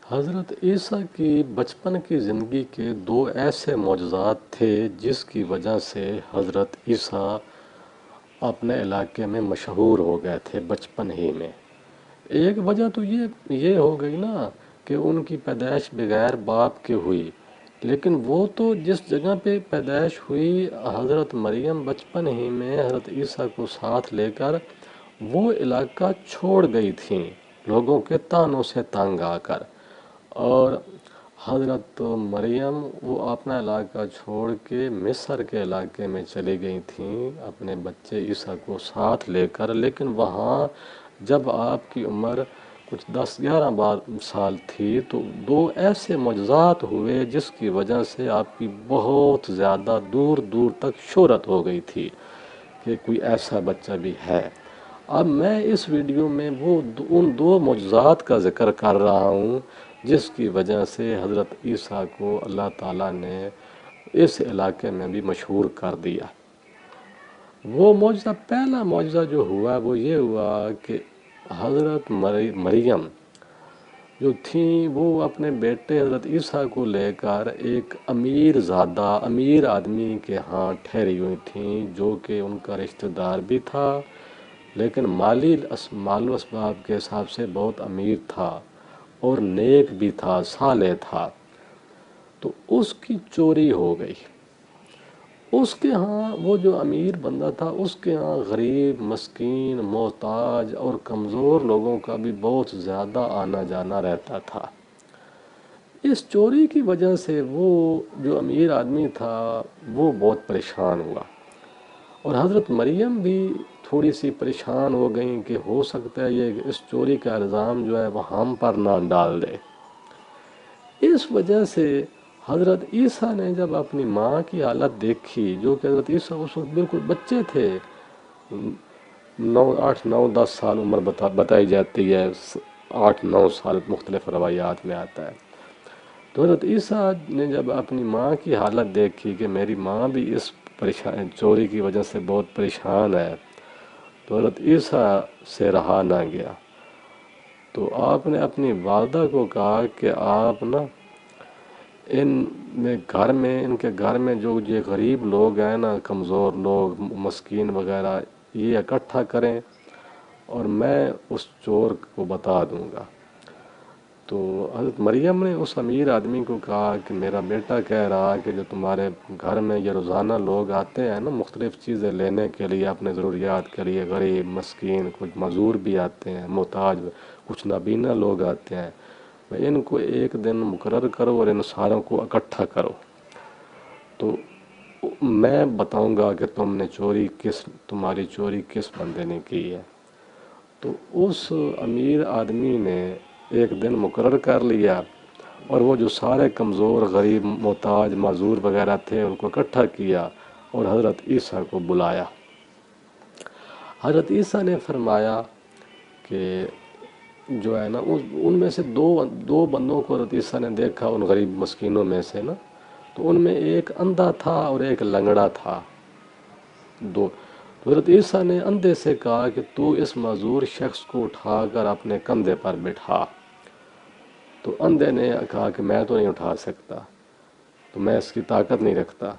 حضرت عیسیٰ کی بچپن کی زندگی کے دو ایسے معجزات تھے جس کی وجہ سے حضرت عیسیٰ اپنے علاقے میں مشہور ہو گئے تھے بچپن ہی میں۔ ایک وجہ تو یہ ہو گئی نا کہ ان کی پیدائش بغیر باپ کے ہوئی، لیکن وہ تو جس جگہ پہ پیدائش ہوئی حضرت مریم بچپن ہی میں حضرت عیسیٰ کو ساتھ لے کر وہ علاقہ چھوڑ گئی تھیں لوگوں کے طعنوں سے تنگ آ کر، اور حضرت مریم وہ اپنا علاقہ چھوڑ کے مصر کے علاقے میں چلی گئی تھیں اپنے بچے عیسیٰ کو ساتھ لے کر، لیکن وہاں جب آپ کی عمر کچھ 10-11 سال تھی تو دو ایسے معجزات ہوئے جس کی وجہ سے آپ کی بہت زیادہ دور دور تک شہرت ہو گئی تھی کہ کوئی ایسا بچہ بھی ہے۔ اب میں اس ویڈیو میں ان دو معجزات کا ذکر کر رہا ہوں جس کی وجہ سے حضرت عیسیٰ کو اللہ تعالیٰ نے اس علاقے میں بھی مشہور کر دیا۔ وہ معجزہ، پہلا معجزہ جو ہوا وہ یہ ہوا کہ حضرت مریم جو تھیں وہ اپنے بیٹے حضرت عیسیٰ کو لے کر ایک امیر آدمی کے ہاں ٹھہری ہوئی تھیں، جو کہ ان کا رشتہ دار بھی تھا لیکن مال و اسباب کے حساب سے بہت امیر تھا اور نیک بھی تھا، صالح تھا۔ تو اس کی چوری ہو گئی۔ اس کے ہاں وہ جو امیر بندہ تھا اس کے ہاں غریب، مسکین، محتاج اور کمزور لوگوں کا بھی بہت زیادہ آنا جانا رہتا تھا۔ اس چوری کی وجہ سے وہ جو امیر آدمی تھا وہ بہت پریشان ہوا، اور حضرت مریم بھی تھوڑی سی پریشان ہو گئیں کہ ہو سکتا ہے یہ اس چوری کا الزام جو ہے وہ ہم پر نہ ڈال دے۔ اس وجہ سے حضرت عیسیٰ نے جب اپنی ماں کی حالت دیکھی، جو کہ حضرت عیسیٰ اس وقت بالکل بچے تھے، 8-9-10 سال عمر بتائی جاتی ہے، 8-9 سال مختلف روایات میں آتا ہے۔ تو حضرت عیسیٰ نے جب اپنی ماں کی حالت دیکھی کہ میری ماں بھی اس چوری کی وجہ سے بہت پریشان ہے، تو حضرت عیسیٰ سے رہا نہ گیا۔ تو آپ نے اپنی والدہ کو کہا کہ آپ نا ان کے گھر میں جو یہ غریب لوگ ہیں نا، کمزور لوگ، مسکین وغیرہ، یہ اکٹھا کریں اور میں اس چور کو بتا دوں گا۔ تو حضرت مریم نے اس امیر آدمی کو کہا کہ میرا بیٹا کہہ رہا کہ جو تمہارے گھر میں یہ روزانہ لوگ آتے ہیں نا مختلف چیزیں لینے کے لیے اپنے ضروریات کے لیے، غریب، مسکین، کچھ معذور بھی آتے ہیں، محتاج، کچھ نابینا لوگ آتے ہیں، میں ان کو ایک دن مقرر کرو اور ان ساروں کو اکٹھا کرو، تو میں بتاؤں گا کہ تمہاری چوری کس بندے نے کی ہے۔ تو اس امیر آدمی نے ایک دن مقرر کر لیا اور وہ جو سارے کمزور، غریب، محتاج، معذور وغیرہ تھے ان کو اکٹھا کیا اور حضرت عیسیٰ کو بلایا۔ حضرت عیسیٰ نے فرمایا کہ جو ہے نا ان میں سے دو بندوں کو حضرت عیسیٰ نے دیکھا، ان غریب مسکینوں میں سے نا، تو ان میں ایک اندھا تھا اور ایک لنگڑا تھا، تو حضرت عیسیٰ نے اندھے سے کہا کہ تو اس معذور شخص کو اٹھا کر اپنے کندھے پر بٹھا۔ تو اندھے نے کہا کہ میں تو نہیں اٹھا سکتا، تو میں اس کی طاقت نہیں رکھتا۔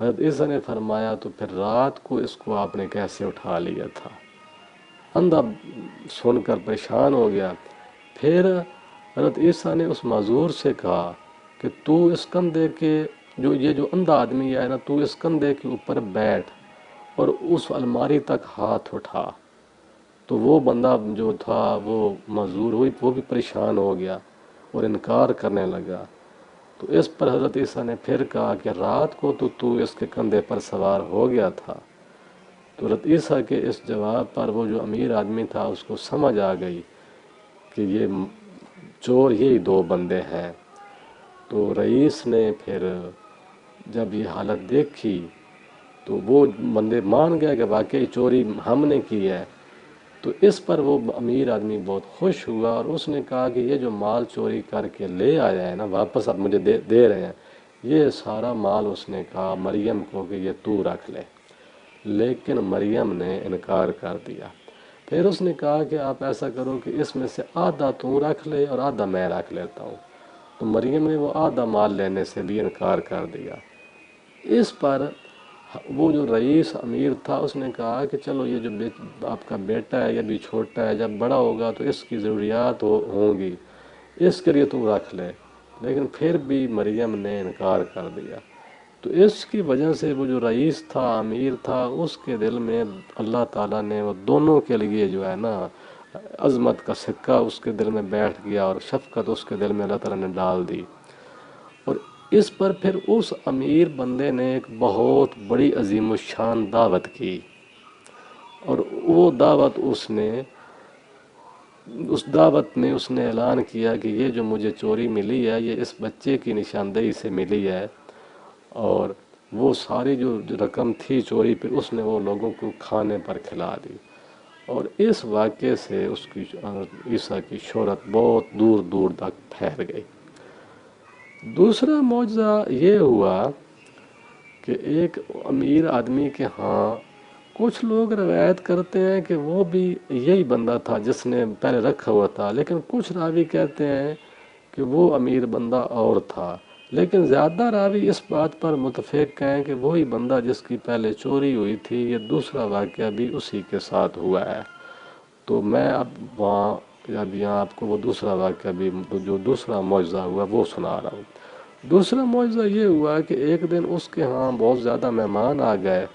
حضرت عیسیٰ نے فرمایا تو پھر رات کو اس کو آپ نے کیسے اٹھا لیا تھا؟ اندھا سن کر پریشان ہو گیا۔ پھر حضرت عیسیٰ نے اس معذور سے کہا کہ تو اس کندھے کے یہ جو اندھا آدمی ہے نا، تو اس کندھے کے اوپر بیٹھ اور اس الماری تک ہاتھ اٹھا۔ تو وہ بندہ جو تھا وہ معذور ہوئی، وہ بھی پریشان ہو گیا اور انکار کرنے لگا۔ تو اس پر حضرت عیسیٰ نے پھر کہا کہ رات کو تو اس کے کندھے پر سوار ہو گیا تھا۔ تو حضرت عیسیٰ کے اس جواب پر وہ جو امیر آدمی تھا اس کو سمجھ آ گئی کہ یہ چور یہی دو بندے ہیں۔ تو رئیس نے پھر جب یہ حالت دیکھی تو وہ بندے مان گئے کہ واقعی چوری ہم نے کی ہے۔ تو اس پر وہ امیر آدمی بہت خوش ہوا اور اس نے کہا کہ یہ جو مال چوری کر کے لے آیا ہے نا، واپس اب مجھے دے رہے ہیں، یہ سارا مال اس نے کہا مریم کو کہ یہ تو رکھ لے، لیکن مریم نے انکار کر دیا۔ پھر اس نے کہا کہ آپ ایسا کرو کہ اس میں سے آدھا تو رکھ لے اور آدھا میں رکھ لیتا ہوں۔ تو مریم نے وہ آدھا مال لینے سے بھی انکار کر دیا۔ اس پر وہ جو رئیس امیر تھا اس نے کہا کہ چلو یہ جو آپ کا بیٹا ہے یہ بھی چھوٹا ہے، جب بڑا ہوگا تو اس کی ضروریات ہوں گی، اس کے لیے تو رکھ لے۔ لیکن پھر بھی مریم نے انکار کر دیا۔ تو اس کی وجہ سے وہ جو رئیس تھا، امیر تھا، اس کے دل میں اللہ تعالیٰ نے وہ دونوں کے لیے جو ہے نا عظمت کا سکہ اس کے دل میں بیٹھ گیا، اور شفقت اس کے دل میں اللہ تعالیٰ نے ڈال دی۔ اور اس پر پھر اس امیر بندے نے ایک بہت بڑی عظیم الشان دعوت کی، اور وہ دعوت اس دعوت میں اس نے اعلان کیا کہ یہ جو مجھے چوری ملی ہے یہ اس بچے کی نشاندہی سے ملی ہے، اور وہ ساری جو رقم تھی چوری پہ اس نے وہ لوگوں کو کھانے پر کھلا دی۔ اور اس واقعے سے اس کی عیسیٰ کی شہرت بہت دور دور تک پھیل گئی۔ دوسرا معجزہ یہ ہوا کہ ایک امیر آدمی کے ہاں کچھ لوگ روایت کرتے ہیں کہ وہ بھی یہی بندہ تھا جس نے پہلے رکھا ہوا تھا، لیکن کچھ راوی کہتے ہیں کہ وہ امیر بندہ اور تھا، لیکن زیادہ راوی اس بات پر متفق ہیں کہ وہی بندہ جس کی پہلے چوری ہوئی تھی، یہ دوسرا واقعہ بھی اسی کے ساتھ ہوا ہے۔ تو میں اب یہاں آپ کو وہ دوسرا واقعہ بھی جو دوسرا معجزہ ہوا وہ سنا رہا ہوں۔ دوسرا معجزہ یہ ہوا کہ ایک دن اس کے ہاں بہت زیادہ مہمان آ گئے،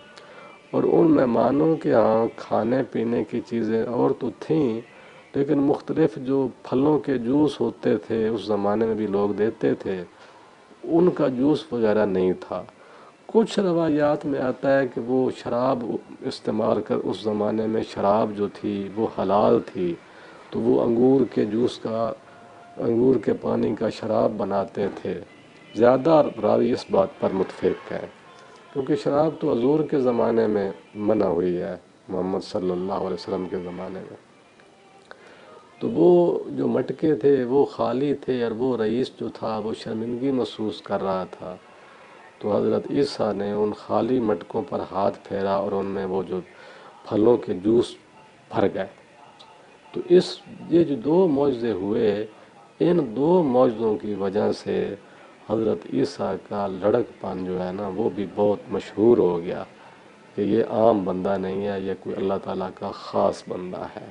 اور ان مہمانوں کے ہاں کھانے پینے کی چیزیں اور تو تھیں، لیکن مختلف جو پھلوں کے جوس ہوتے تھے اس زمانے میں بھی لوگ دیتے تھے، ان کا جوس وغیرہ نہیں تھا۔ کچھ روایات میں آتا ہے کہ وہ شراب استعمال کر، اس زمانے میں شراب جو تھی وہ حلال تھی، تو وہ انگور کے پانی کا شراب بناتے تھے۔ زیادہ راوی اس بات پر متفق ہیں، کیونکہ شراب تو حضور کے زمانے میں منع ہوئی ہے، محمد صلی اللہ علیہ وسلم کے زمانے میں۔ تو وہ جو مٹکے تھے وہ خالی تھے، اور وہ رئیس جو تھا وہ شرمندگی محسوس کر رہا تھا۔ تو حضرت عیسیٰ نے ان خالی مٹکوں پر ہاتھ پھیرا اور ان میں وہ جو پھلوں کے جوس بھر گئے۔ تو یہ جو دو معجزے ہوئے، ان دو معجزوں کی وجہ سے حضرت عیسیٰ کا لڑک پن جو ہے نا وہ بھی بہت مشہور ہو گیا کہ یہ عام بندہ نہیں ہے، یہ کوئی اللہ تعالیٰ کا خاص بندہ ہے۔